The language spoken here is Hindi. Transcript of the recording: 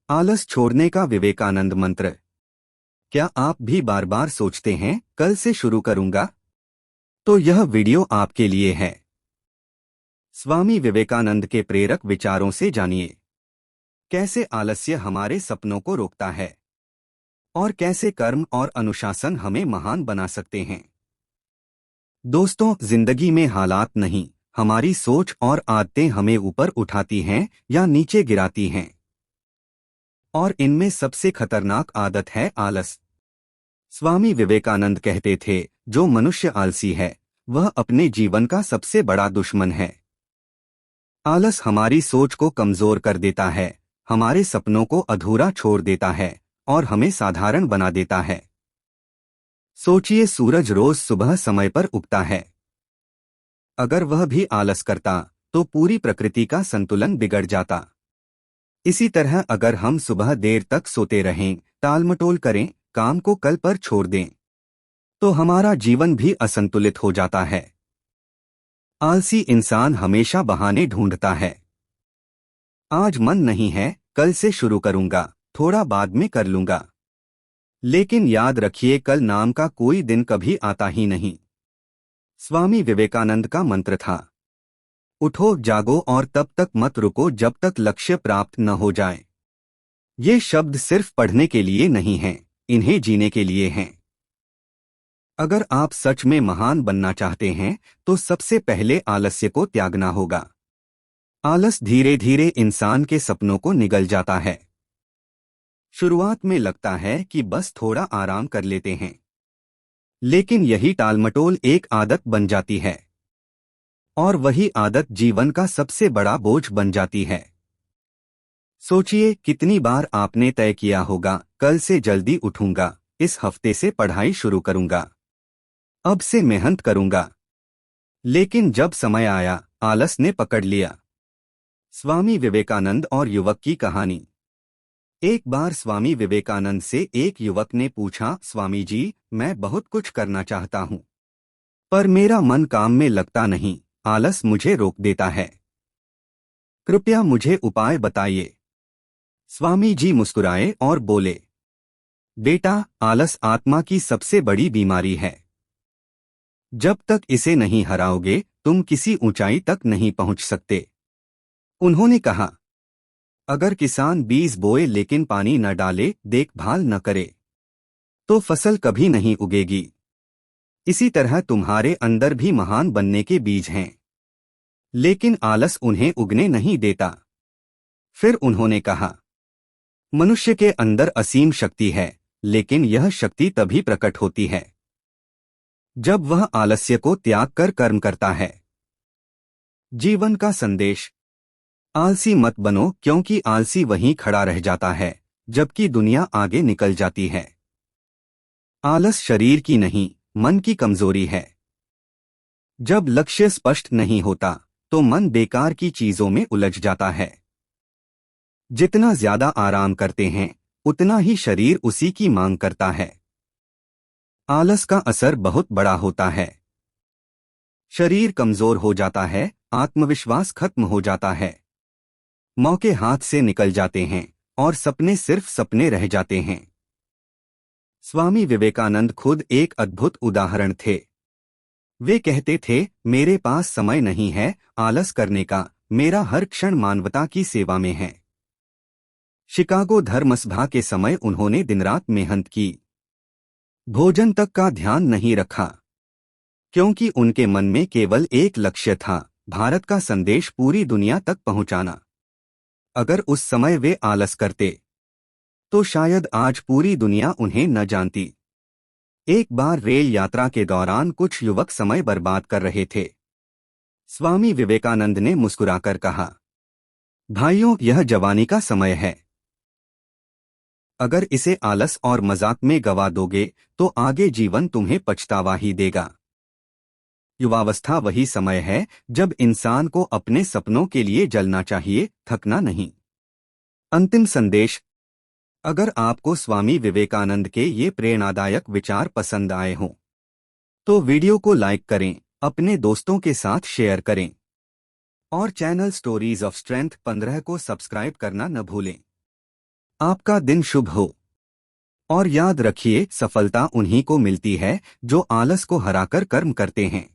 आलस छोड़ने का विवेकानंद मंत्र। क्या आप भी बार बार सोचते हैं कल से शुरू करूंगा? तो यह वीडियो आपके लिए है। स्वामी विवेकानंद के प्रेरक विचारों से जानिए कैसे आलस्य हमारे सपनों को रोकता है और कैसे कर्म और अनुशासन हमें महान बना सकते हैं। दोस्तों, जिंदगी में हालात नहीं, हमारी सोच और आदतें हमें ऊपर उठाती हैं या नीचे गिराती हैं। और इनमें सबसे खतरनाक आदत है आलस। स्वामी विवेकानंद कहते थे, जो मनुष्य आलसी है वह अपने जीवन का सबसे बड़ा दुश्मन है। आलस हमारी सोच को कमजोर कर देता है, हमारे सपनों को अधूरा छोड़ देता है और हमें साधारण बना देता है। सोचिए, सूरज रोज सुबह समय पर उगता है। अगर वह भी आलस करता तो पूरी प्रकृति का संतुलन बिगड़ जाता। इसी तरह अगर हम सुबह देर तक सोते रहें, टालमटोल करें, काम को कल पर छोड़ दें, तो हमारा जीवन भी असंतुलित हो जाता है। आलसी इंसान हमेशा बहाने ढूंढता है। आज मन नहीं है, कल से शुरू करूंगा, थोड़ा बाद में कर लूंगा। लेकिन याद रखिए, कल नाम का कोई दिन कभी आता ही नहीं। स्वामी विवेकानंद का मंत्र था, उठो जागो और तब तक मत रुको जब तक लक्ष्य प्राप्त न हो जाए। ये शब्द सिर्फ पढ़ने के लिए नहीं हैं, इन्हें जीने के लिए हैं। अगर आप सच में महान बनना चाहते हैं तो सबसे पहले आलस्य को त्यागना होगा। आलस धीरे धीरे इंसान के सपनों को निगल जाता है। शुरुआत में लगता है कि बस थोड़ा आराम कर लेते हैं, लेकिन यही टालमटोल एक आदत बन जाती है और वही आदत जीवन का सबसे बड़ा बोझ बन जाती है। सोचिए, कितनी बार आपने तय किया होगा, कल से जल्दी उठूंगा, इस हफ्ते से पढ़ाई शुरू करूंगा, अब से मेहनत करूंगा। लेकिन जब समय आया, आलस ने पकड़ लिया। स्वामी विवेकानंद और युवक की कहानी। एक बार स्वामी विवेकानंद से एक युवक ने पूछा, स्वामी जी, मैं बहुत कुछ करना चाहता हूं, पर मेरा मन काम में लगता नहीं, आलस मुझे रोक देता है। कृपया मुझे उपाय बताइए। स्वामी जी मुस्कुराए और बोले, बेटा, आलस आत्मा की सबसे बड़ी बीमारी है। जब तक इसे नहीं हराओगे तुम किसी ऊंचाई तक नहीं पहुंच सकते। उन्होंने कहा, अगर किसान बीज बोए लेकिन पानी न डाले, देखभाल न करे, तो फसल कभी नहीं उगेगी। इसी तरह तुम्हारे अंदर भी महान बनने के बीज हैं, लेकिन आलस उन्हें उगने नहीं देता। फिर उन्होंने कहा, मनुष्य के अंदर असीम शक्ति है, लेकिन यह शक्ति तभी प्रकट होती है जब वह आलस्य को त्याग कर कर्म करता है। जीवन का संदेश। आलसी मत बनो, क्योंकि आलसी वहीं खड़ा रह जाता है जबकि दुनिया आगे निकल जाती है। आलस शरीर की नहीं, मन की कमजोरी है। जब लक्ष्य स्पष्ट नहीं होता तो मन बेकार की चीजों में उलझ जाता है। जितना ज्यादा आराम करते हैं उतना ही शरीर उसी की मांग करता है। आलस का असर बहुत बड़ा होता है। शरीर कमजोर हो जाता है, आत्मविश्वास खत्म हो जाता है, मौके हाथ से निकल जाते हैं और सपने सिर्फ सपने रह जाते हैं। स्वामी विवेकानंद खुद एक अद्भुत उदाहरण थे। वे कहते थे, मेरे पास समय नहीं है आलस करने का, मेरा हर क्षण मानवता की सेवा में है। शिकागो धर्मसभा के समय उन्होंने दिन-रात मेहनत की, भोजन तक का ध्यान नहीं रखा, क्योंकि उनके मन में केवल एक लक्ष्य था, भारत का संदेश पूरी दुनिया तक पहुंचाना। अगर उस समय वे आलस करते तो शायद आज पूरी दुनिया उन्हें न जानती। एक बार रेल यात्रा के दौरान कुछ युवक समय बर्बाद कर रहे थे। स्वामी विवेकानंद ने मुस्कुराकर कहा, भाइयों, यह जवानी का समय है। अगर इसे आलस और मजाक में गवा दोगे तो आगे जीवन तुम्हें पछतावा ही देगा। युवावस्था वही समय है जब इंसान को अपने सपनों के लिए जलना चाहिए, थकना नहीं। अंतिम संदेश। अगर आपको स्वामी विवेकानंद के ये प्रेरणादायक विचार पसंद आए हों तो वीडियो को लाइक करें, अपने दोस्तों के साथ शेयर करें और चैनल स्टोरीज ऑफ स्ट्रेंथ 15 को सब्सक्राइब करना न भूलें। आपका दिन शुभ हो। और याद रखिए, सफलता उन्हीं को मिलती है जो आलस को हराकर कर्म करते हैं।